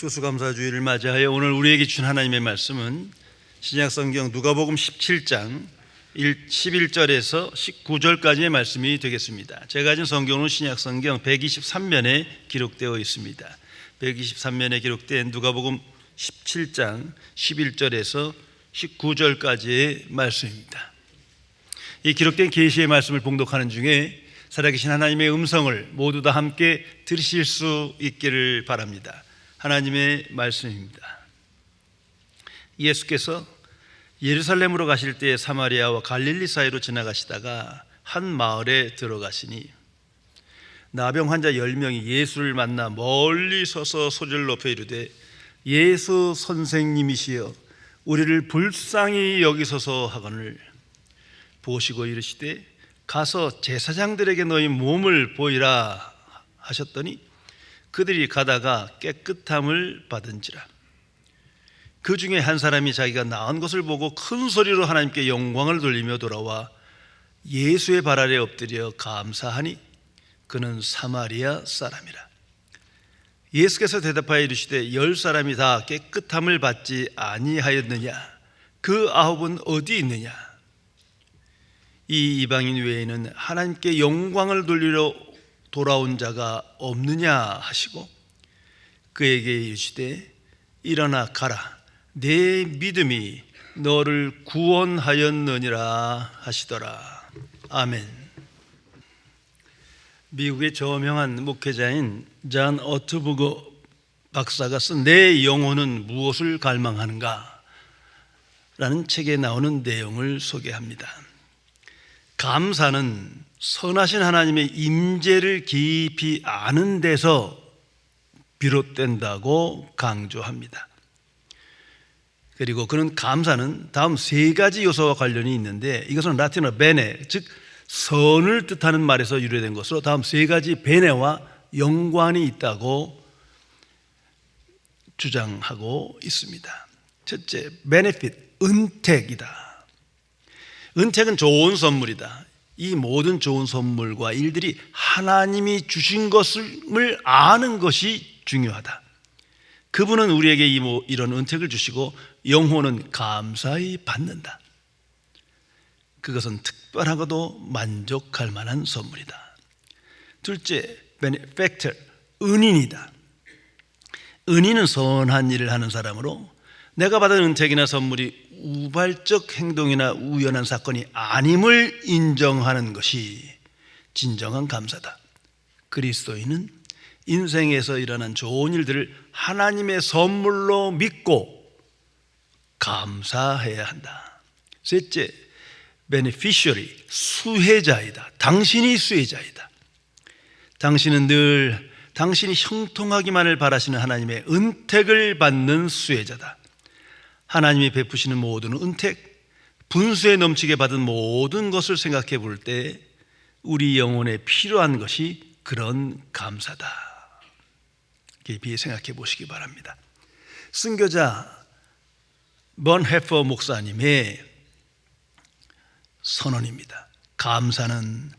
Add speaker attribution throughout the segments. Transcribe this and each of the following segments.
Speaker 1: 추수감사주의를 맞이하여 오늘 우리에게 주신 하나님의 말씀은 신약성경 누가복음 17장 11절에서 19절까지의 말씀이 되겠습니다. 제가 가진 성경은 신약성경 123면에 기록되어 있습니다. 123면에 기록된 누가복음 17장 11절에서 19절까지의 말씀입니다. 이 기록된 계시의 말씀을 봉독하는 중에 살아계신 하나님의 음성을 모두 다 함께 들으실 수 있기를 바랍니다. 하나님의 말씀입니다. 예수께서 예루살렘으로 가실 때 사마리아와 갈릴리 사이로 지나가시다가 한 마을에 들어가시니 나병 환자 10명이 예수를 만나 멀리 서서 소리를 높여 이르되 예수 선생님이시여 우리를 불쌍히 여기소서 하거늘 보시고 이르시되 가서 제사장들에게 너희 몸을 보이라 하셨더니 그들이 가다가 깨끗함을 받은지라. 그 중에 한 사람이 자기가 나은 것을 보고 큰 소리로 하나님께 영광을 돌리며 돌아와 예수의 발 아래 엎드려 감사하니 그는 사마리아 사람이라. 예수께서 대답하여 이르시되 10사람이 다 깨끗함을 받지 아니하였느냐? 그 9은 어디 있느냐? 이 이방인 외에는 하나님께 영광을 돌리러 돌아온 자가 없느냐 하시고 그에게 이르시되 일어나 가라 내 믿음이 너를 구원하였느니라 하시더라. 아멘. 미국의 저명한 목회자인 잔 어트부거 박사가 쓴 내 영혼은 무엇을 갈망하는가? 라는 책에 나오는 내용을 소개합니다. 감사는 선하신 하나님의 임재를 깊이 아는 데서 비롯된다고 강조합니다. 그리고 그는 감사는 다음 3가지 요소와 관련이 있는데 이것은 라틴어 베네, 즉 선을 뜻하는 말에서 유래된 것으로 다음 3가지 베네와 연관이 있다고 주장하고 있습니다. 첫째, benefit, 은택이다. 은택은 좋은 선물이다. 이 모든 좋은 선물과 일들이 하나님이 주신 것을 아는 것이 중요하다. 그분은 우리에게 이런 은택을 주시고 영혼은 감사히 받는다. 그것은 특별하고도 만족할 만한 선물이다. 둘째, benefactor, 은인이다. 은인은 선한 일을 하는 사람으로 내가 받은 은택이나 선물이 우발적 행동이나 우연한 사건이 아님을 인정하는 것이 진정한 감사다. 그리스도인은 인생에서 일어난 좋은 일들을 하나님의 선물로 믿고 감사해야 한다. 셋째, beneficiary, 수혜자이다. 당신이 수혜자이다. 당신은 늘 당신이 형통하기만을 바라시는 하나님의 은택을 받는 수혜자다. 하나님이 베푸시는 모든 은택, 분수에 넘치게 받은 모든 것을 생각해 볼 때 우리 영혼에 필요한 것이 그런 감사다. 깊이 생각해 보시기 바랍니다. 순교자 번헤퍼 목사님의 선언입니다. 감사는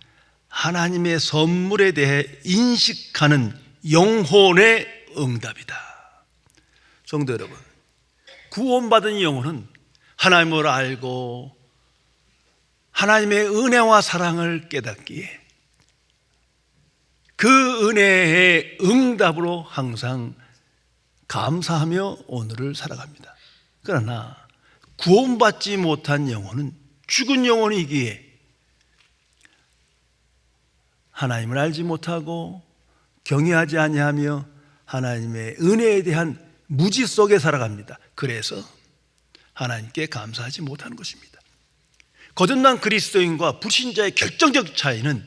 Speaker 1: 하나님의 선물에 대해 인식하는 영혼의 응답이다. 성도 여러분, 구원받은 영혼은 하나님을 알고 하나님의 은혜와 사랑을 깨닫기에 그 은혜의 응답으로 항상 감사하며 오늘을 살아갑니다. 그러나 구원받지 못한 영혼은 죽은 영혼이기에 하나님을 알지 못하고 경외하지 아니하며 하나님의 은혜에 대한 무지 속에 살아갑니다. 그래서 하나님께 감사하지 못하는 것입니다. 거듭난 그리스도인과 불신자의 결정적 차이는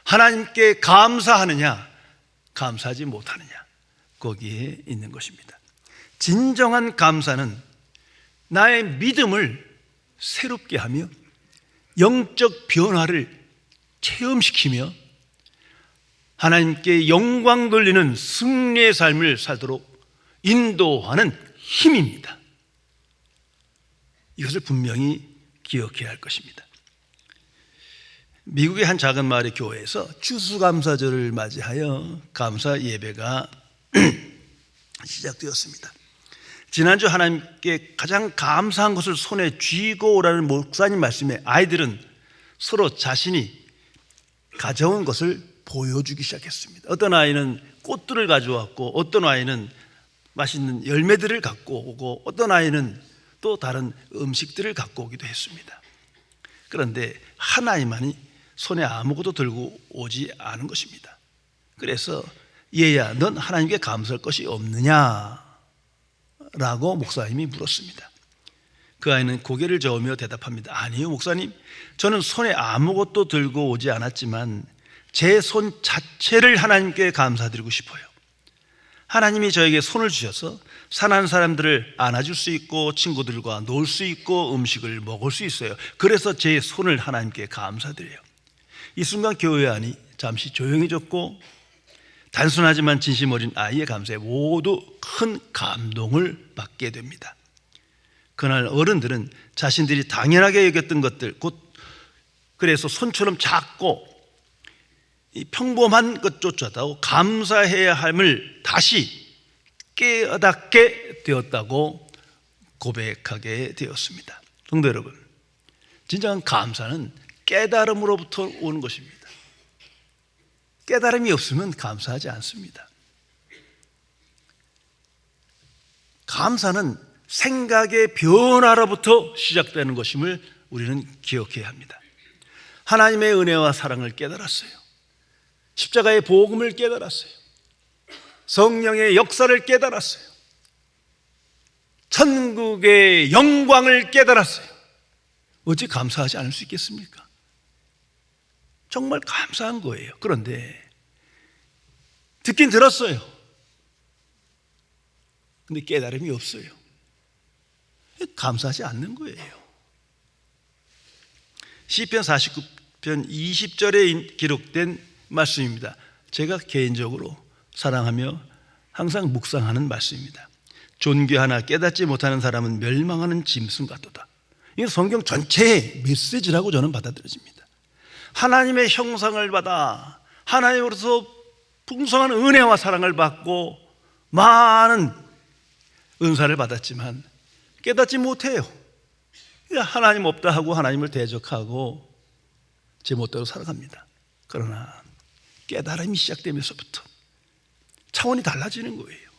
Speaker 1: 하나님께 감사하느냐 감사하지 못하느냐 거기에 있는 것입니다. 진정한 감사는 나의 믿음을 새롭게 하며 영적 변화를 체험시키며 하나님께 영광 돌리는 승리의 삶을 살도록 인도하는 힘입니다. 이것을 분명히 기억해야 할 것입니다. 미국의 한 작은 마을의 교회에서 추수감사절을 맞이하여 감사 예배가 시작되었습니다. 지난주 하나님께 가장 감사한 것을 손에 쥐고 오라는 목사님 말씀에 아이들은 서로 자신이 가져온 것을 보여주기 시작했습니다. 어떤 아이는 꽃들을 가져왔고, 어떤 아이는 맛있는 열매들을 갖고 오고, 어떤 아이는 또 다른 음식들을 갖고 오기도 했습니다. 그런데 한 아이만이 손에 아무것도 들고 오지 않은 것입니다. 그래서 얘야, 넌 하나님께 감사할 것이 없느냐? 라고 목사님이 물었습니다. 그 아이는 고개를 저으며 대답합니다. 아니요, 목사님, 저는 손에 아무것도 들고 오지 않았지만 제 손 자체를 하나님께 감사드리고 싶어요. 하나님이 저에게 손을 주셔서 사는 사람들을 안아줄 수 있고, 친구들과 놀 수 있고, 음식을 먹을 수 있어요. 그래서 제 손을 하나님께 감사드려요. 이 순간 교회 안이 잠시 조용해졌고, 단순하지만 진심 어린 아이의 감사에 모두 큰 감동을 받게 됩니다. 그날 어른들은 자신들이 당연하게 여겼던 것들, 그래서 손처럼 작고 이 평범한 것조차도 감사해야 함을 다시 깨닫게 되었다고 고백하게 되었습니다. 성도 여러분, 진정한 감사는 깨달음으로부터 오는 것입니다. 깨달음이 없으면 감사하지 않습니다. 감사는 생각의 변화로부터 시작되는 것임을 우리는 기억해야 합니다. 하나님의 은혜와 사랑을 깨달았어요. 십자가의 복음을 깨달았어요. 성령의 역사를 깨달았어요. 천국의 영광을 깨달았어요. 어찌 감사하지 않을 수 있겠습니까? 정말 감사한 거예요. 그런데 듣긴 들었어요. 근데 깨달음이 없어요. 감사하지 않는 거예요. 시편 49편 20절에 기록된 말씀입니다. 제가 개인적으로 사랑하며 항상 묵상하는 말씀입니다. 존귀하나 깨닫지 못하는 사람은 멸망하는 짐승 같도다. 이게 성경 전체의 메시지라고 저는 받아들여집니다. 하나님의 형상을 받아 하나님으로서 풍성한 은혜와 사랑을 받고 많은 은사를 받았지만 깨닫지 못해요. 하나님 없다 하고 하나님을 대적하고 제 멋대로 살아갑니다. 그러나 깨달음이 시작되면서부터 차원이 달라지는 거예요.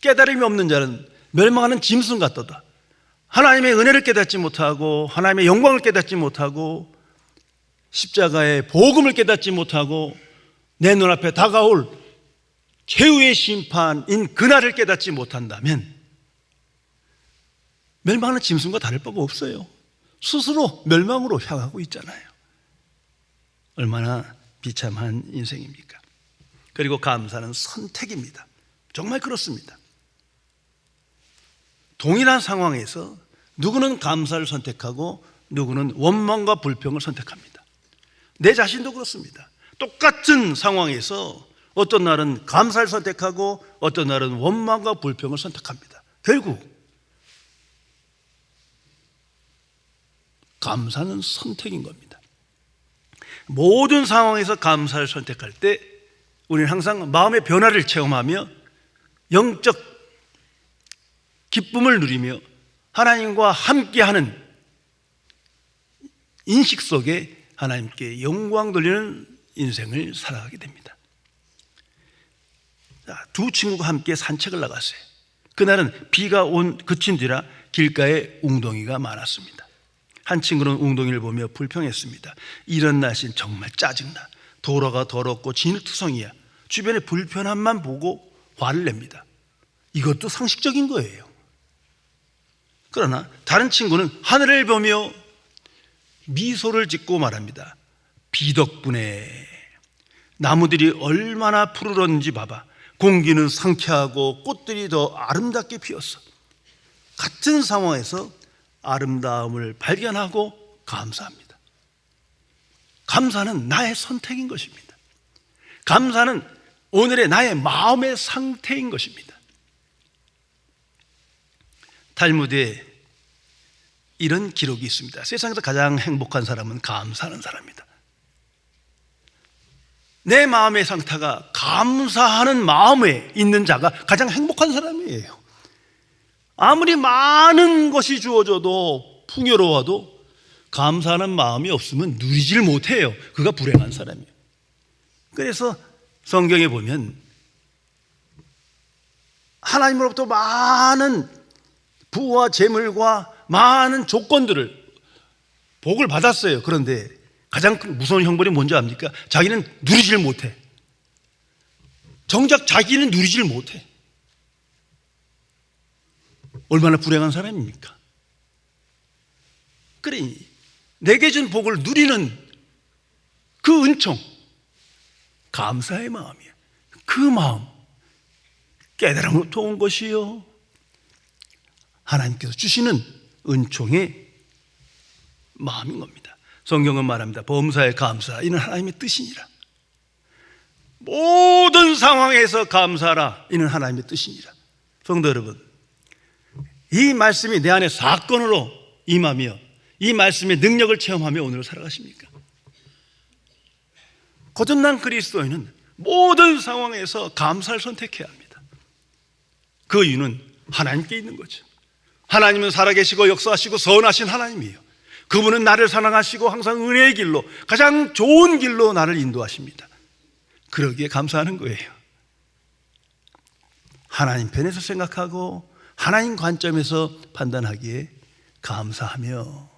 Speaker 1: 깨달음이 없는 자는 멸망하는 짐승 같도다. 하나님의 은혜를 깨닫지 못하고 하나님의 영광을 깨닫지 못하고 십자가의 복음을 깨닫지 못하고 내 눈앞에 다가올 최후의 심판인 그날을 깨닫지 못한다면 멸망하는 짐승과 다를 바가 없어요. 스스로 멸망으로 향하고 있잖아요. 얼마나 비참한 인생입니까? 그리고 감사는 선택입니다. 정말 그렇습니다. 동일한 상황에서 누구는 감사를 선택하고 누구는 원망과 불평을 선택합니다. 내 자신도 그렇습니다. 똑같은 상황에서 어떤 날은 감사를 선택하고 어떤 날은 원망과 불평을 선택합니다. 결국 감사는 선택인 겁니다. 모든 상황에서 감사를 선택할 때 우리는 항상 마음의 변화를 체험하며 영적 기쁨을 누리며 하나님과 함께하는 인식 속에 하나님께 영광 돌리는 인생을 살아가게 됩니다. 두 친구가 함께 산책을 나갔어요. 그날은 비가 그친 뒤라 길가에 웅덩이가 많았습니다. 한 친구는 웅덩이를 보며 불평했습니다. 이런 날씨는 정말 짜증나. 도로가 더럽고 진흙투성이야. 주변의 불편함만 보고 화를 냅니다. 이것도 상식적인 거예요. 그러나 다른 친구는 하늘을 보며 미소를 짓고 말합니다. 비 덕분에 나무들이 얼마나 푸르렀는지 봐봐. 공기는 상쾌하고 꽃들이 더 아름답게 피었어. 같은 상황에서 아름다움을 발견하고 감사합니다. 감사는 나의 선택인 것입니다. 감사는 오늘의 나의 마음의 상태인 것입니다. 탈무드에 이런 기록이 있습니다. 세상에서 가장 행복한 사람은 감사하는 사람입니다. 내 마음의 상태가 감사하는 마음에 있는 자가 가장 행복한 사람이에요. 아무리 많은 것이 주어져도 풍요로워도 감사하는 마음이 없으면 누리질 못해요. 그가 불행한 사람이에요. 그래서 성경에 보면 하나님으로부터 많은 부와 재물과 많은 조건들을 복을 받았어요. 그런데 가장 무서운 형벌이 뭔지 압니까? 자기는 누리질 못해. 정작 자기는 누리질 못해. 얼마나 불행한 사람입니까? 그러니 내게 준 복을 누리는 그 은총, 감사의 마음이에요. 그 마음, 깨달음으로부터 온 것이요, 하나님께서 주시는 은총의 마음인 겁니다. 성경은 말합니다. 범사에 감사, 이는 하나님의 뜻이니라. 모든 상황에서 감사하라, 이는 하나님의 뜻이니라. 성도 여러분, 이 말씀이 내 안에 사건으로 임하며 이 말씀의 능력을 체험하며 오늘을 살아가십니까? 거듭난 그리스도인은 모든 상황에서 감사를 선택해야 합니다. 그 이유는 하나님께 있는 거죠. 하나님은 살아계시고 역사하시고 선하신 하나님이에요. 그분은 나를 사랑하시고 항상 은혜의 길로, 가장 좋은 길로 나를 인도하십니다. 그러기에 감사하는 거예요. 하나님 편에서 생각하고 하나님 관점에서 판단하기에 감사하며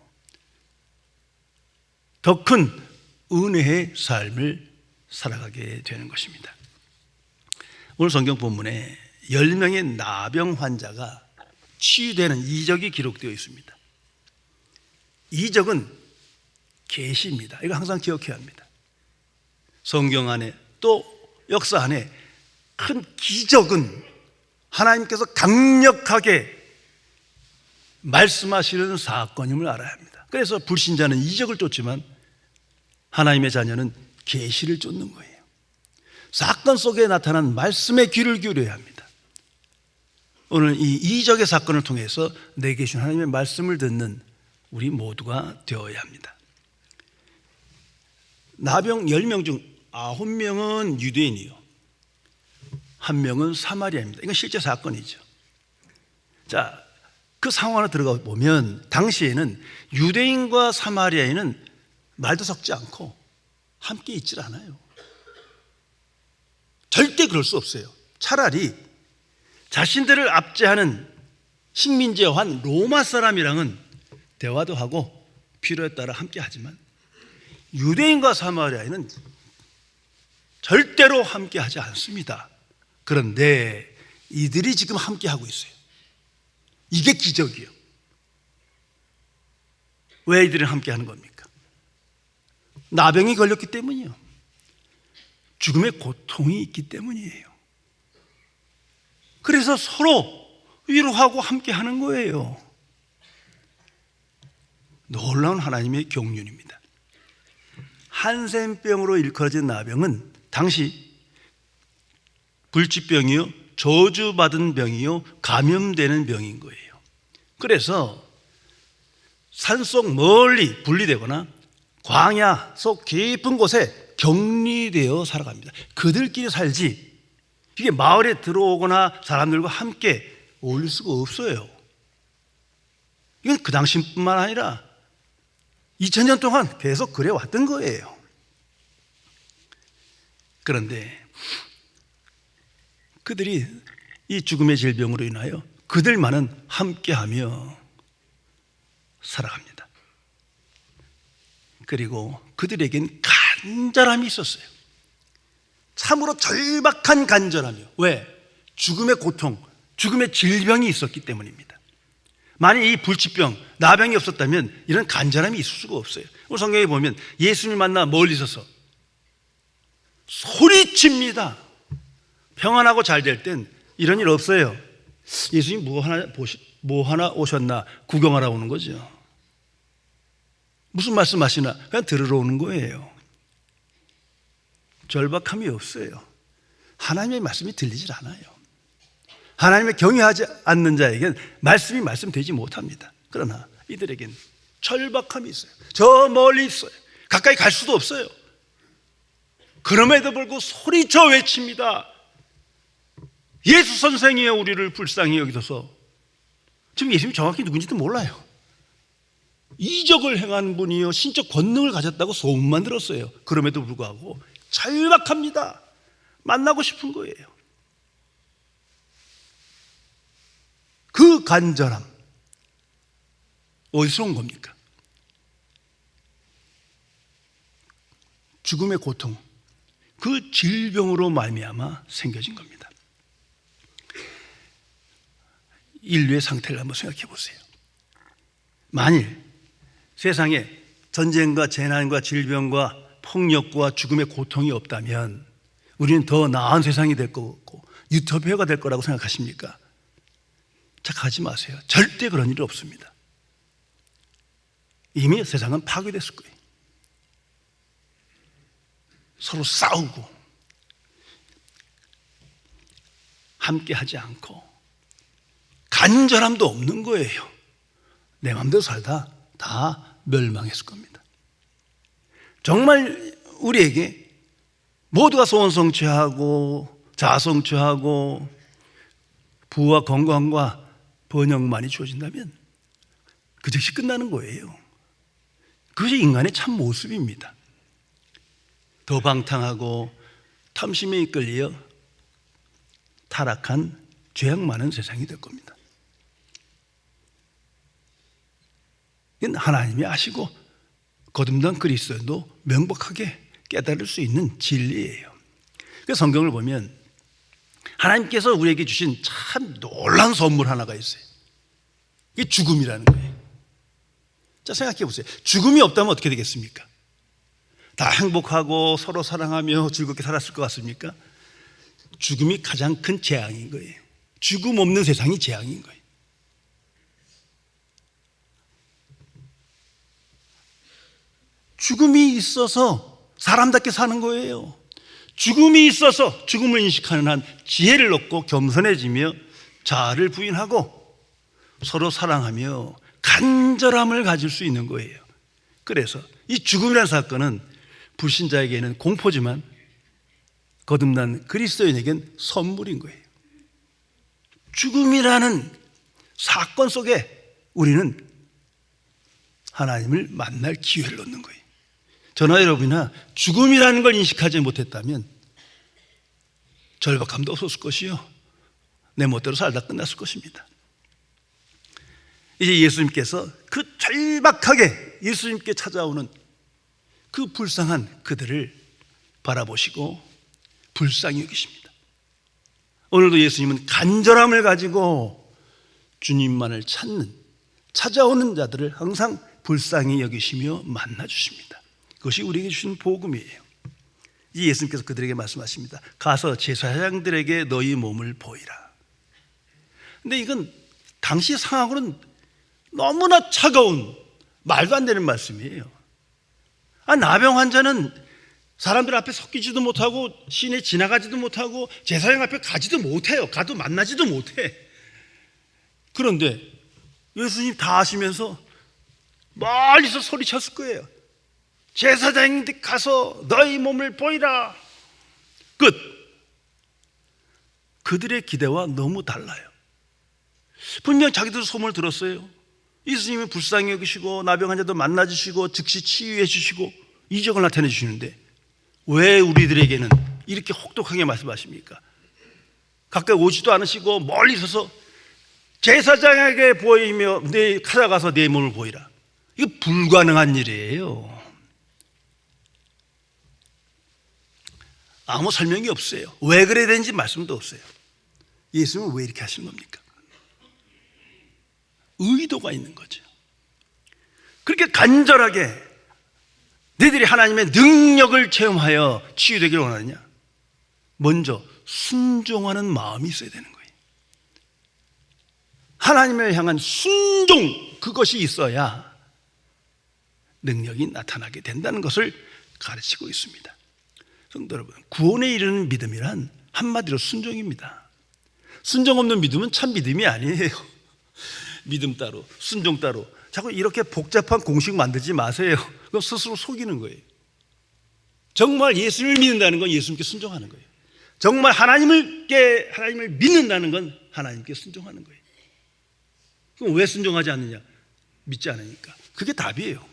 Speaker 1: 더 큰 은혜의 삶을 살아가게 되는 것입니다. 오늘 성경 본문에 10명의 나병 환자가 치유되는 이적이 기록되어 있습니다. 이적은 계시입니다. 이거 항상 기억해야 합니다. 성경 안에 또 역사 안에 큰 기적은 하나님께서 강력하게 말씀하시는 사건임을 알아야 합니다. 그래서 불신자는 이적을 쫓지만 하나님의 자녀는 계시를 쫓는 거예요. 사건 속에 나타난 말씀에 귀를 기울여야 합니다. 오늘 이 이적의 사건을 통해서 내게 주신 하나님의 말씀을 듣는 우리 모두가 되어야 합니다. 나병 10명 중 9명은 유대인이요, 1명은 사마리아입니다. 이건 실제 사건이죠. 자, 그 상황 안에 들어가 보면 당시에는 유대인과 사마리아인은 말도 섞지 않고 함께 있질 않아요. 절대 그럴 수 없어요. 차라리 자신들을 압제하는 식민지화한 로마 사람이랑은 대화도 하고 필요에 따라 함께 하지만 유대인과 사마리아인은 절대로 함께 하지 않습니다. 그런데 이들이 지금 함께 하고 있어요. 이게 기적이에요. 왜 이들은 함께 하는 겁니까? 나병이 걸렸기 때문이요. 죽음의 고통이 있기 때문이에요. 그래서 서로 위로하고 함께 하는 거예요. 놀라운 하나님의 경륜입니다. 한센병으로 일컬어진 나병은 당시 불치병이요, 저주받은 병이요, 감염되는 병인 거예요. 그래서 산속 멀리 분리되거나 광야 속 깊은 곳에 격리되어 살아갑니다. 그들끼리 살지 이게 마을에 들어오거나 사람들과 함께 어울릴 수가 없어요. 이건 그 당시뿐만 아니라 2000년 동안 계속 그래 왔던 거예요. 그런데 그들이 이 죽음의 질병으로 인하여 그들만은 함께하며 살아갑니다. 그리고 그들에겐 간절함이 있었어요. 참으로 절박한 간절함이요. 왜? 죽음의 고통, 죽음의 질병이 있었기 때문입니다. 만약 이 불치병, 나병이 없었다면 이런 간절함이 있을 수가 없어요. 오늘 성경에 보면 예수님을 만나 멀리 서서 소리칩니다. 평안하고 잘 될 땐 이런 일 없어요. 예수님 뭐 하나 오셨나 구경하러 오는 거죠. 무슨 말씀하시나 그냥 들으러 오는 거예요. 절박함이 없어요. 하나님의 말씀이 들리질 않아요. 하나님을 경외하지 않는 자에겐 말씀이 말씀되지 못합니다. 그러나 이들에겐 절박함이 있어요. 저 멀리 있어요. 가까이 갈 수도 없어요. 그럼에도 불구하고 소리쳐 외칩니다. 예수 선생이여 우리를 불쌍히 여기소서. 지금 예수님이 정확히 누군지도 몰라요. 이적을 행한 분이요 신적 권능을 가졌다고 소문만 들었어요. 그럼에도 불구하고 절박합니다. 만나고 싶은 거예요. 그 간절함 어디서 온 겁니까? 죽음의 고통, 그 질병으로 말미암아 생겨진 겁니다. 인류의 상태를 한번 생각해 보세요. 만일 세상에 전쟁과 재난과 질병과 폭력과 죽음의 고통이 없다면 우리는 더 나은 세상이 될 거고 유토피아가 될 거라고 생각하십니까? 착각하지 마세요. 절대 그런 일이 없습니다. 이미 세상은 파괴됐을 거예요. 서로 싸우고 함께 하지 않고 간절함도 없는 거예요. 내 마음대로 살다 다 멸망했을 겁니다. 정말 우리에게 모두가 소원 성취하고 자아 성취하고 부와 건강과 번영만이 주어진다면 그 즉시 끝나는 거예요. 그것이 인간의 참 모습입니다. 더 방탕하고 탐심에 이끌려 타락한 죄악 많은 세상이 될 겁니다. 이건 하나님이 아시고 거듭난 그리스도도 명백하게 깨달을 수 있는 진리예요. 그래서 성경을 보면 하나님께서 우리에게 주신 참 놀라운 선물 하나가 있어요. 이게 죽음이라는 거예요. 자, 생각해 보세요. 죽음이 없다면 어떻게 되겠습니까? 다 행복하고 서로 사랑하며 즐겁게 살았을 것 같습니까? 죽음이 가장 큰 재앙인 거예요. 죽음 없는 세상이 재앙인 거예요. 죽음이 있어서 사람답게 사는 거예요. 죽음이 있어서 죽음을 인식하는 한 지혜를 얻고 겸손해지며 자아를 부인하고 서로 사랑하며 간절함을 가질 수 있는 거예요. 그래서 이 죽음이라는 사건은 불신자에게는 공포지만 거듭난 그리스도인에겐 선물인 거예요. 죽음이라는 사건 속에 우리는 하나님을 만날 기회를 얻는 거예요. 저나 여러분이나 죽음이라는 걸 인식하지 못했다면 절박함도 없었을 것이요, 내 멋대로 살다 끝났을 것입니다. 이제 예수님께서 그 절박하게 예수님께 찾아오는 그 불쌍한 그들을 바라보시고 불쌍히 여기십니다. 오늘도 예수님은 간절함을 가지고 주님만을 찾아오는 자들을 항상 불쌍히 여기시며 만나주십니다. 그것이 우리에게 주신 복음이에요. 이 예수님께서 그들에게 말씀하십니다. 가서 제사장들에게 너희 몸을 보이라. 근데 이건 당시 상황으로는 너무나 차가운, 말도 안 되는 말씀이에요. 나병 환자는 사람들 앞에 섞이지도 못하고 시내 지나가지도 못하고 제사장 앞에 가지도 못해요. 가도 만나지도 못해. 그런데 예수님 다 아시면서 멀리서 소리쳤을 거예요. 제사장인데 가서 너희 몸을 보이라. 끝. 그들의 기대와 너무 달라요. 분명 자기들 소문을 들었어요. 예수님이 불쌍히 여기시고 나병 환자도 만나주시고 즉시 치유해 주시고 이적을 나타내 주시는데 왜 우리들에게는 이렇게 혹독하게 말씀하십니까? 가까이 오지도 않으시고 멀리 서서 제사장에게 보이며 찾아가서 내 몸을 보이라. 이거 불가능한 일이에요. 아무 설명이 없어요. 왜 그래야 되는지 말씀도 없어요. 예수님은 왜 이렇게 하시는 겁니까? 의도가 있는 거죠. 그렇게 간절하게 너희들이 하나님의 능력을 체험하여 치유되기를 원하느냐? 먼저 순종하는 마음이 있어야 되는 거예요. 하나님을 향한 순종, 그것이 있어야 능력이 나타나게 된다는 것을 가르치고 있습니다. 성도 여러분, 구원에 이르는 믿음이란 한마디로 순종입니다. 순종 없는 믿음은 참 믿음이 아니에요. 믿음 따로, 순종 따로. 자꾸 이렇게 복잡한 공식 만들지 마세요. 그건 스스로 속이는 거예요. 정말 예수님을 믿는다는 건 예수님께 순종하는 거예요. 정말 하나님을 믿는다는 건 하나님께 순종하는 거예요. 그럼 왜 순종하지 않느냐? 믿지 않으니까. 그게 답이에요.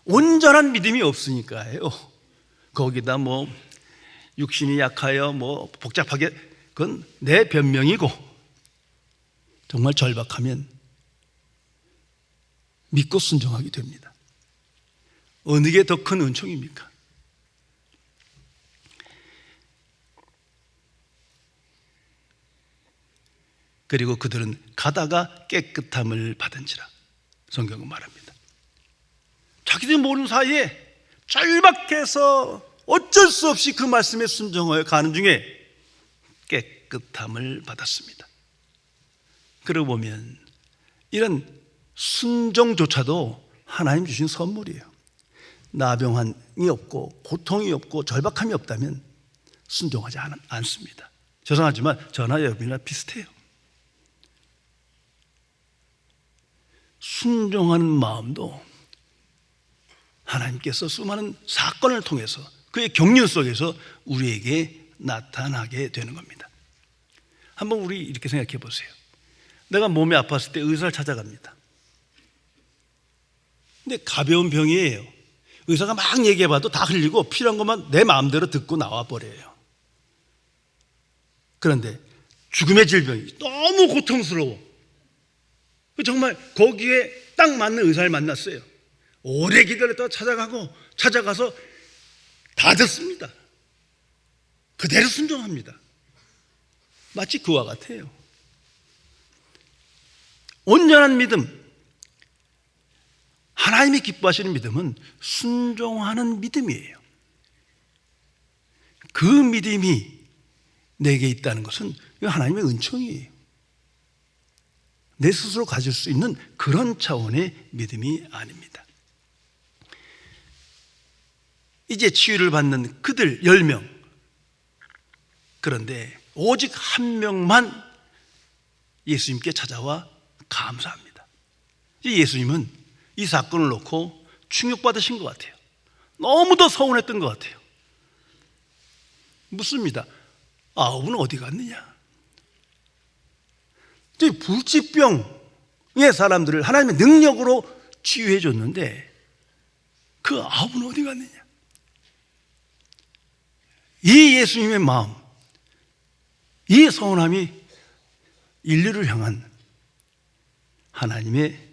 Speaker 1: 온전한 믿음이 없으니까요. 거기다 뭐 육신이 약하여 뭐 복잡하게, 그건 내 변명이고, 정말 절박하면 믿고 순종하게 됩니다. 어느 게 더 큰 은총입니까? 그리고 그들은 가다가 깨끗함을 받은지라 성경은 말합니다. 자기들이 모르는 사이에 절박해서 어쩔 수 없이 그 말씀에 순종하여 가는 중에 깨끗함을 받았습니다. 그러고 보면 이런 순종조차도 하나님 주신 선물이에요. 나병이 없고 고통이 없고 절박함이 없다면 순종하지 않습니다. 죄송하지만 저나 여러분이나 비슷해요. 순종하는 마음도 하나님께서 수많은 사건을 통해서 그의 경륜 속에서 우리에게 나타나게 되는 겁니다. 한번 우리 이렇게 생각해 보세요. 내가 몸이 아팠을 때 의사를 찾아갑니다. 근데 가벼운 병이에요. 의사가 막 얘기해봐도 다 흘리고 필요한 것만 내 마음대로 듣고 나와버려요. 그런데 죽음의 질병이 너무 고통스러워. 정말 거기에 딱 맞는 의사를 만났어요. 오래 기다렸다가 찾아가서 다 듣습니다. 그대로 순종합니다. 마치 그와 같아요. 온전한 믿음, 하나님이 기뻐하시는 믿음은 순종하는 믿음이에요. 그 믿음이 내게 있다는 것은 하나님의 은총이에요. 내 스스로 가질 수 있는 그런 차원의 믿음이 아닙니다. 이제 치유를 받는 그들 10명, 그런데 오직 한 명만 예수님께 찾아와 감사합니다. 예수님은 이 사건을 놓고 충격받으신 것 같아요. 너무도 서운했던 것 같아요. 묻습니다. 9은 어디 갔느냐? 불치병의 사람들을 하나님의 능력으로 치유해 줬는데 그 9은 어디 갔느냐? 이 예수님의 마음, 이 서운함이 인류를 향한 하나님의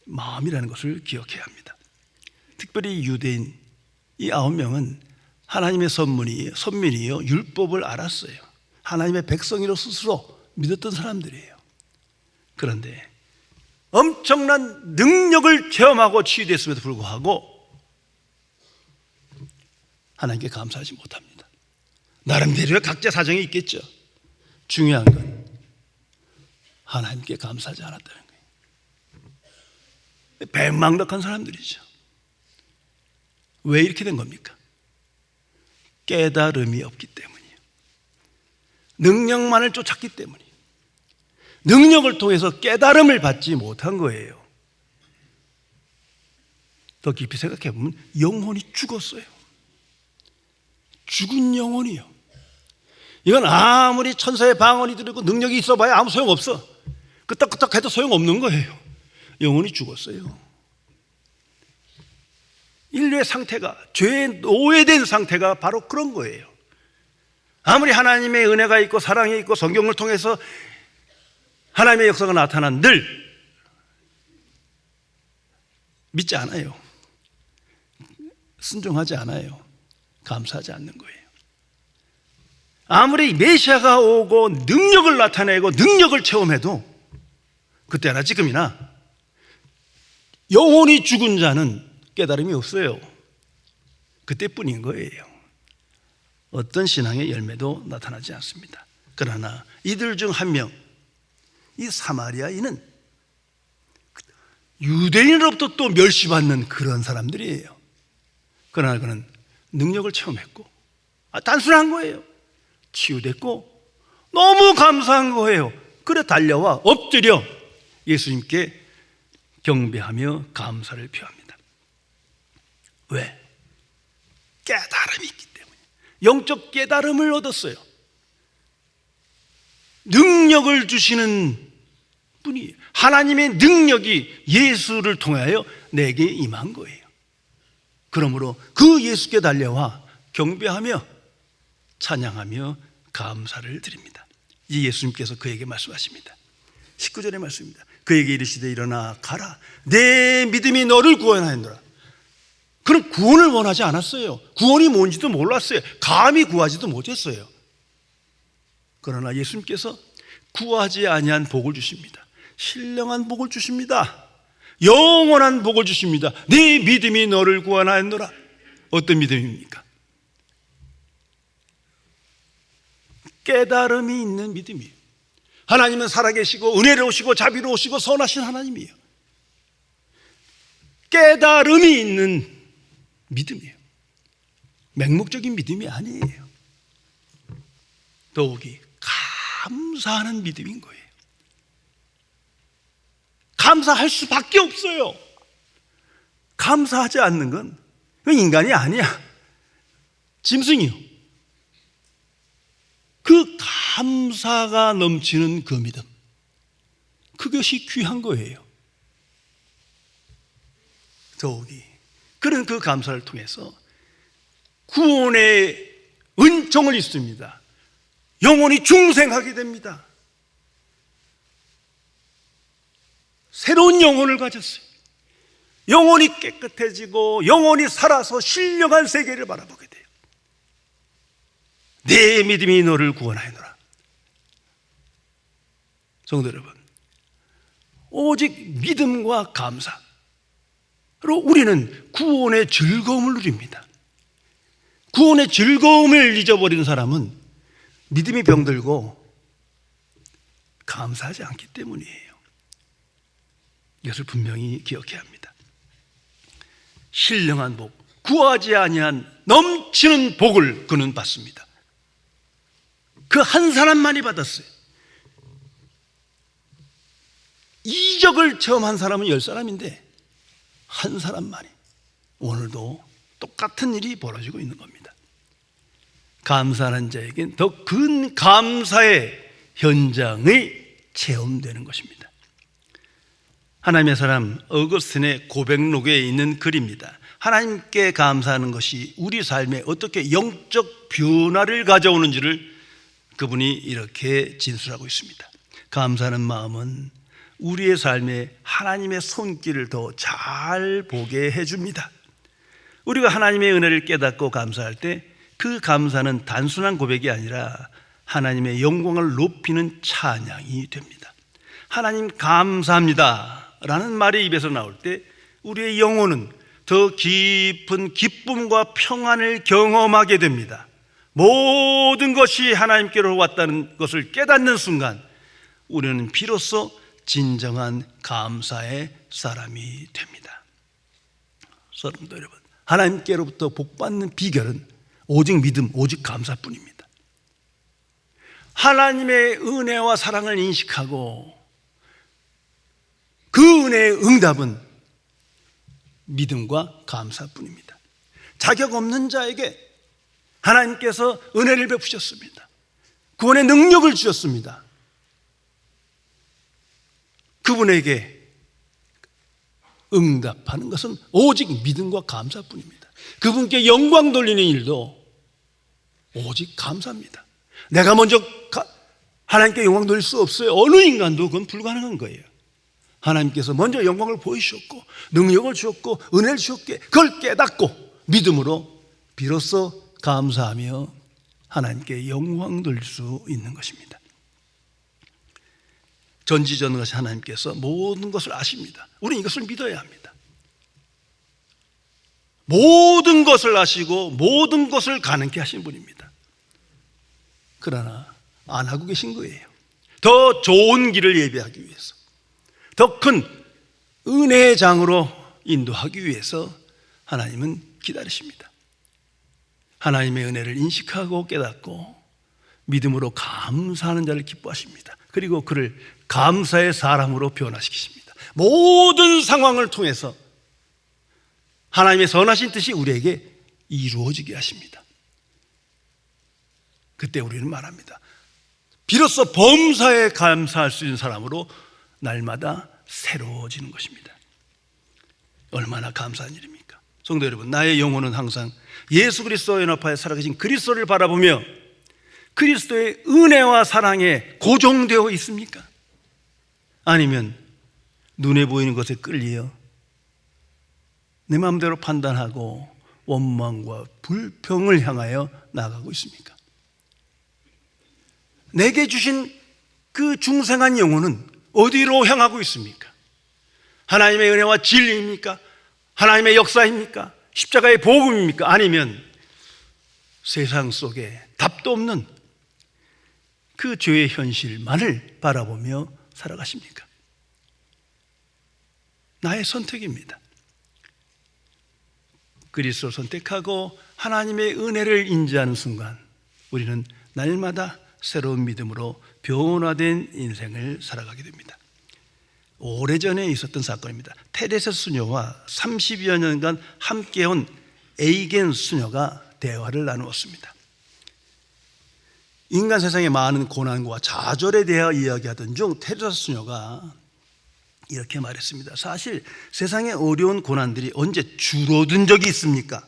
Speaker 1: 마음이라는 것을 기억해야 합니다. 특별히 유대인 이 9명은 하나님의 선민이요 율법을 알았어요. 하나님의 백성이로 스스로 믿었던 사람들이에요. 그런데 엄청난 능력을 체험하고 치유됐음에도 불구하고 하나님께 감사하지 못합니다. 나름대로의 각자 사정이 있겠죠. 중요한 건 하나님께 감사하지 않았다는 거예요. 배망덕한 사람들이죠. 왜 이렇게 된 겁니까? 깨달음이 없기 때문이에요. 능력만을 쫓았기 때문이에요. 능력을 통해서 깨달음을 받지 못한 거예요. 더 깊이 생각해 보면 영혼이 죽었어요. 죽은 영혼이요. 이건 아무리 천사의 방언이 들리고 능력이 있어봐야 아무 소용없어. 끄떡끄떡 해도 소용없는 거예요. 영혼이 죽었어요. 인류의 상태가, 죄에 노예된 상태가 바로 그런 거예요. 아무리 하나님의 은혜가 있고 사랑이 있고 성경을 통해서 하나님의 역사가 나타난들 믿지 않아요. 순종하지 않아요. 감사하지 않는 거예요. 아무리 메시아가 오고 능력을 나타내고 능력을 체험해도 그때나 지금이나 영혼이 죽은 자는 깨달음이 없어요. 그때뿐인 거예요. 어떤 신앙의 열매도 나타나지 않습니다. 그러나 이들 중 한 명, 이 사마리아인은 유대인으로부터 또 멸시받는 그런 사람들이에요. 그러나 그는 능력을 체험했고 단순한 거예요. 치유됐고 너무 감사한 거예요. 그래 달려와 엎드려 예수님께 경배하며 감사를 표합니다. 왜? 깨달음이 있기 때문에. 영적 깨달음을 얻었어요. 능력을 주시는 분이, 하나님의 능력이 예수를 통하여 내게 임한 거예요. 그러므로 그 예수께 달려와 경배하며 찬양하며 감사를 드립니다. 이 예수님께서 그에게 말씀하십니다. 19절의 말씀입니다. 그에게 이르시되 일어나 가라, 내 믿음이 너를 구원하였노라. 그는 구원을 원하지 않았어요. 구원이 뭔지도 몰랐어요. 감히 구하지도 못했어요. 그러나 예수님께서 구하지 아니한 복을 주십니다. 신령한 복을 주십니다. 영원한 복을 주십니다. 네 믿음이 너를 구원하였노라. 어떤 믿음입니까? 깨달음이 있는 믿음이에요. 하나님은 살아계시고 은혜로우시고 자비로우시고 선하신 하나님이에요. 깨달음이 있는 믿음이에요. 맹목적인 믿음이 아니에요. 더욱이 감사하는 믿음인 거예요. 감사할 수밖에 없어요. 감사하지 않는 건 인간이 아니야. 짐승이요. 그 감사가 넘치는 그 믿음, 그것이 귀한 거예요. 더욱이 그런 그 감사를 통해서 구원의 은총을 입습니다. 영원히 중생하게 됩니다. 새로운 영혼을 가졌어요. 영혼이 깨끗해지고 영혼이 살아서 신령한 세계를 바라보게 돼요. 내 믿음이 너를 구원하였노라. 성도 여러분, 오직 믿음과 감사로 우리는 구원의 즐거움을 누립니다. 구원의 즐거움을 잊어버린 사람은 믿음이 병들고 감사하지 않기 때문이에요. 이것을 분명히 기억해야 합니다. 신령한 복, 구하지 아니한 넘치는 복을 그는 받습니다. 그 한 사람만이 받았어요. 이적을 체험한 사람은 10사람인데 한 사람만이. 오늘도 똑같은 일이 벌어지고 있는 겁니다. 감사하는 자에겐 더 큰 감사의 현장이 체험되는 것입니다. 하나님의 사람 어거스틴의 고백록에 있는 글입니다. 하나님께 감사하는 것이 우리 삶에 어떻게 영적 변화를 가져오는지를 그분이 이렇게 진술하고 있습니다. 감사하는 마음은 우리의 삶에 하나님의 손길을 더 잘 보게 해줍니다. 우리가 하나님의 은혜를 깨닫고 감사할 때 그 감사는 단순한 고백이 아니라 하나님의 영광을 높이는 찬양이 됩니다. 하나님 감사합니다 라는 말이 입에서 나올 때 우리의 영혼은 더 깊은 기쁨과 평안을 경험하게 됩니다. 모든 것이 하나님께로 왔다는 것을 깨닫는 순간 우리는 비로소 진정한 감사의 사람이 됩니다. 성도 여러분, 하나님께로부터 복받는 비결은 오직 믿음, 오직 감사뿐입니다. 하나님의 은혜와 사랑을 인식하고 그 은혜의 응답은 믿음과 감사뿐입니다. 자격 없는 자에게 하나님께서 은혜를 베푸셨습니다. 구원의 능력을 주셨습니다. 그분에게 응답하는 것은 오직 믿음과 감사뿐입니다. 그분께 영광 돌리는 일도 오직 감사입니다. 내가 먼저 하나님께 영광 돌릴 수 없어요. 어느 인간도 그건 불가능한 거예요. 하나님께서 먼저 영광을 보이셨고 능력을 주셨고 은혜를 주셨기에 그걸 깨닫고 믿음으로 비로소 감사하며 하나님께 영광 돌릴 수 있는 것입니다. 전지전능하신 하나님께서 모든 것을 아십니다. 우리는 이것을 믿어야 합니다. 모든 것을 아시고 모든 것을 가능케 하신 분입니다. 그러나 안 하고 계신 거예요. 더 좋은 길을 예비하기 위해서, 더 큰 은혜의 장으로 인도하기 위해서 하나님은 기다리십니다. 하나님의 은혜를 인식하고 깨닫고 믿음으로 감사하는 자를 기뻐하십니다. 그리고 그를 감사의 사람으로 변화시키십니다. 모든 상황을 통해서 하나님의 선하신 뜻이 우리에게 이루어지게 하십니다. 그때 우리는 말합니다. 비로소 범사에 감사할 수 있는 사람으로 날마다 새로워지는 것입니다. 얼마나 감사한 일입니까? 성도 여러분, 나의 영혼은 항상 예수 그리스도의 연합하에 살아계신 그리스도를 바라보며 그리스도의 은혜와 사랑에 고정되어 있습니까? 아니면 눈에 보이는 것에 끌려 내 마음대로 판단하고 원망과 불평을 향하여 나아가고 있습니까? 내게 주신 그 중생한 영혼은 어디로 향하고 있습니까? 하나님의 은혜와 진리입니까? 하나님의 역사입니까? 십자가의 복음입니까? 아니면 세상 속에 답도 없는 그 죄의 현실만을 바라보며 살아가십니까? 나의 선택입니다. 그리스도를 선택하고 하나님의 은혜를 인지하는 순간 우리는 날마다 새로운 믿음으로 변화된 인생을 살아가게 됩니다. 오래전에 있었던 사건입니다. 테레세 수녀와 30여 년간 함께온 에이겐 수녀가 대화를 나누었습니다. 인간 세상의 많은 고난과 좌절에 대하여 이야기하던 중 테레세 수녀가 이렇게 말했습니다. 사실 세상의 어려운 고난들이 언제 줄어든 적이 있습니까?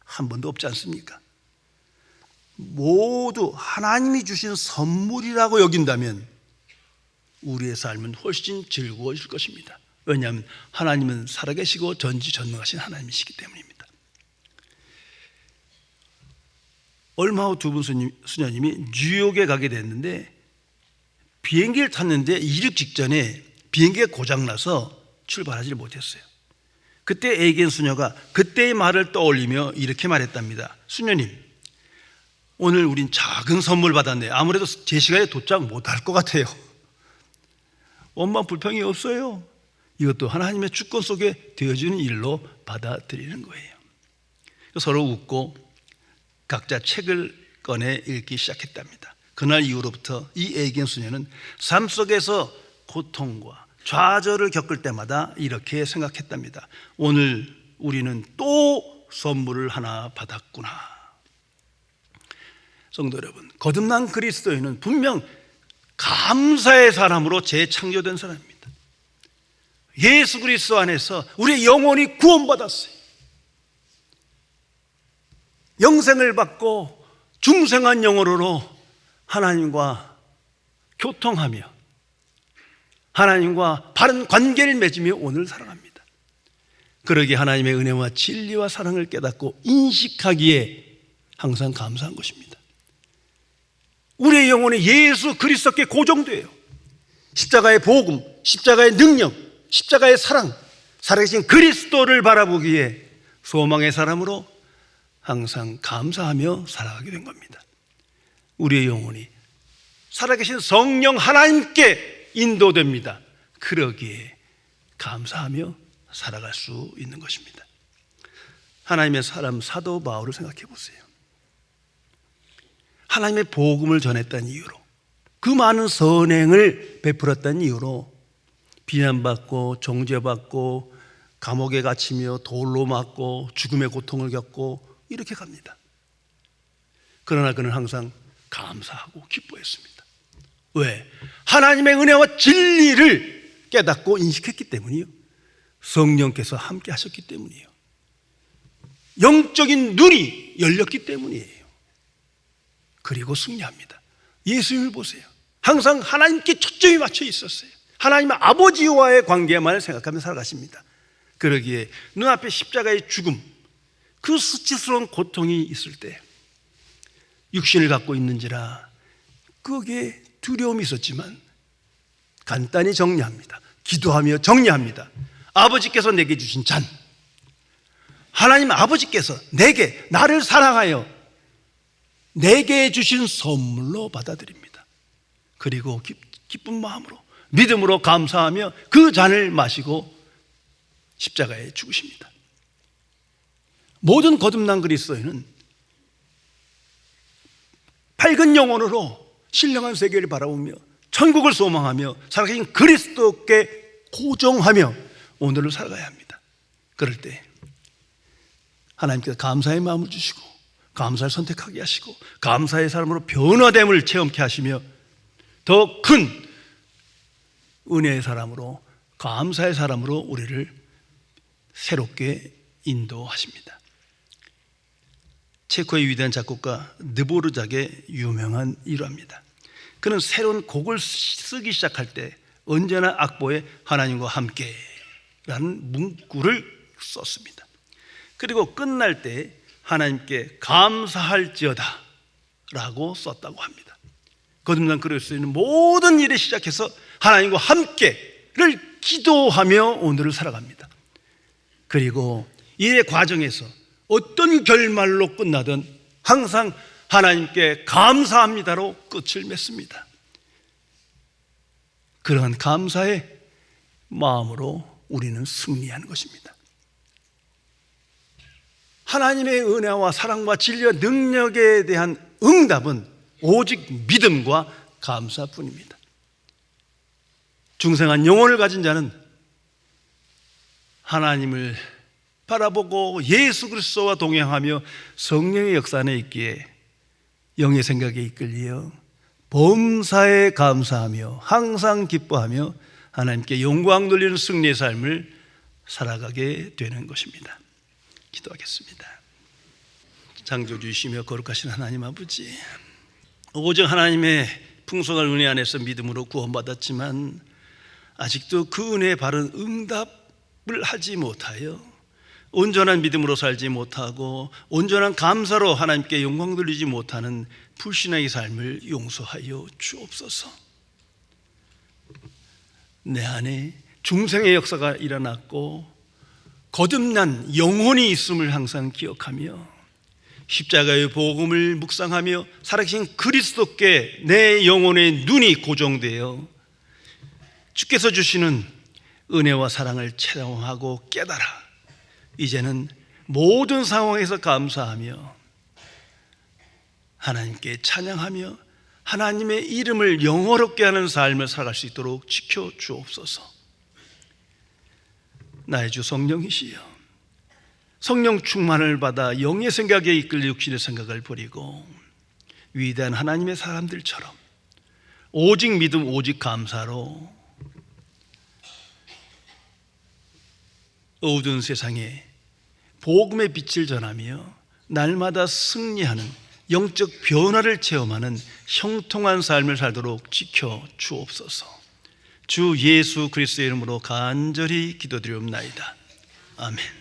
Speaker 1: 한 번도 없지 않습니까? 모두 하나님이 주신 선물이라고 여긴다면 우리의 삶은 훨씬 즐거워질 것입니다. 왜냐하면 하나님은 살아계시고 전지전능하신 하나님이시기 때문입니다. 얼마 후 두 분 수녀님이 뉴욕에 가게 됐는데 비행기를 탔는데 이륙 직전에 비행기가 고장나서 출발하지 못했어요. 그때 에이겐 수녀가 그때의 말을 떠올리며 이렇게 말했답니다. 수녀님, 오늘 우린 작은 선물 받았네요. 아무래도 제 시간에 도착 못할 것 같아요. 원망 불평이 없어요. 이것도 하나님의 주권 속에 되어지는 일로 받아들이는 거예요. 서로 웃고 각자 책을 꺼내 읽기 시작했답니다. 그날 이후로부터 이 에이겐 수녀는 삶 속에서 고통과 좌절을 겪을 때마다 이렇게 생각했답니다. 오늘 우리는 또 선물을 하나 받았구나. 성도 여러분, 거듭난 그리스도인은 분명 감사의 사람으로 재창조된 사람입니다. 예수 그리스도 안에서 우리의 영혼이 구원받았어요. 영생을 받고 중생한 영혼으로 하나님과 교통하며 하나님과 바른 관계를 맺으며 오늘 살아갑니다. 그러기에 하나님의 은혜와 진리와 사랑을 깨닫고 인식하기에 항상 감사한 것입니다. 우리의 영혼이 예수 그리스도께 고정돼요. 십자가의 복음, 십자가의 능력, 십자가의 사랑, 살아계신 그리스도를 바라보기에 소망의 사람으로 항상 감사하며 살아가게 된 겁니다. 우리의 영혼이 살아계신 성령 하나님께 인도됩니다. 그러기에 감사하며 살아갈 수 있는 것입니다. 하나님의 사람 사도 바울을 생각해 보세요. 하나님의 복음을 전했다는 이유로, 그 많은 선행을 베풀었다는 이유로 비난받고 정죄받고 감옥에 갇히며 돌로 맞고 죽음의 고통을 겪고 이렇게 갑니다. 그러나 그는 항상 감사하고 기뻐했습니다. 왜? 하나님의 은혜와 진리를 깨닫고 인식했기 때문이요. 성령께서 함께 하셨기 때문이에요. 영적인 눈이 열렸기 때문이에요. 그리고 승리합니다. 예수님을 보세요. 항상 하나님께 초점이 맞춰 있었어요. 하나님 아버지와의 관계만을 생각하며 살아가십니다. 그러기에 눈앞에 십자가의 죽음, 그 수치스러운 고통이 있을 때 육신을 갖고 있는지라 거기에 두려움이 있었지만 간단히 정리합니다. 기도하며 정리합니다. 아버지께서 내게 주신 잔, 하나님 아버지께서 내게, 나를 사랑하여 내게 주신 선물로 받아들입니다. 그리고 기쁜 마음으로 믿음으로 감사하며 그 잔을 마시고 십자가에 죽으십니다. 모든 거듭난 그리스도인은 밝은 영혼으로 신령한 세계를 바라보며 천국을 소망하며 살아계신 그리스도께 고정하며 오늘을 살아가야 합니다. 그럴 때 하나님께서 감사의 마음을 주시고 감사를 선택하게 하시고 감사의 사람으로 변화됨을 체험케 하시며 더 큰 은혜의 사람으로, 감사의 사람으로 우리를 새롭게 인도하십니다. 체코의 위대한 작곡가 느보르작의 유명한 일화입니다. 그는 새로운 곡을 쓰기 시작할 때 언제나 악보에 하나님과 함께 라는 문구를 썼습니다. 그리고 끝날 때 하나님께 감사할지어다 라고 썼다고 합니다. 거듭난 그리스도인은 모든 일에 시작해서 하나님과 함께를 기도하며 오늘을 살아갑니다. 그리고 일의 과정에서 어떤 결말로 끝나든 항상 하나님께 감사합니다로 끝을 맺습니다. 그러한 감사의 마음으로 우리는 승리하는 것입니다. 하나님의 은혜와 사랑과 진리와 능력에 대한 응답은 오직 믿음과 감사뿐입니다. 중생한 영혼을 가진 자는 하나님을 바라보고 예수 그리스도와 동행하며 성령의 역사 안에 있기에 영의 생각에 이끌려 범사에 감사하며 항상 기뻐하며 하나님께 영광 돌리는 승리의 삶을 살아가게 되는 것입니다. 기도하겠습니다. 창조주이시며 거룩하신 하나님 아버지, 오직 하나님의 풍성한 은혜 안에서 믿음으로 구원받았지만 아직도 그 은혜의 바른 응답을 하지 못하여 온전한 믿음으로 살지 못하고 온전한 감사로 하나님께 영광 돌리지 못하는 불신앙의 삶을 용서하여 주옵소서. 내 안에 중생의 역사가 일어났고 거듭난 영혼이 있음을 항상 기억하며 십자가의 복음을 묵상하며 살아계신 그리스도께 내 영혼의 눈이 고정되어 주께서 주시는 은혜와 사랑을 체험하고 깨달아 이제는 모든 상황에서 감사하며 하나님께 찬양하며 하나님의 이름을 영어롭게 하는 삶을 살아갈 수 있도록 지켜 주옵소서. 나의 주 성령이시여, 성령 충만을 받아 영의 생각에 이끌려 육신의 생각을 버리고 위대한 하나님의 사람들처럼 오직 믿음 오직 감사로 어두운 세상에 복음의 빛을 전하며 날마다 승리하는 영적 변화를 체험하는 형통한 삶을 살도록 지켜 주옵소서. 주 예수 그리스도의 이름으로 간절히 기도드리옵나이다. 아멘.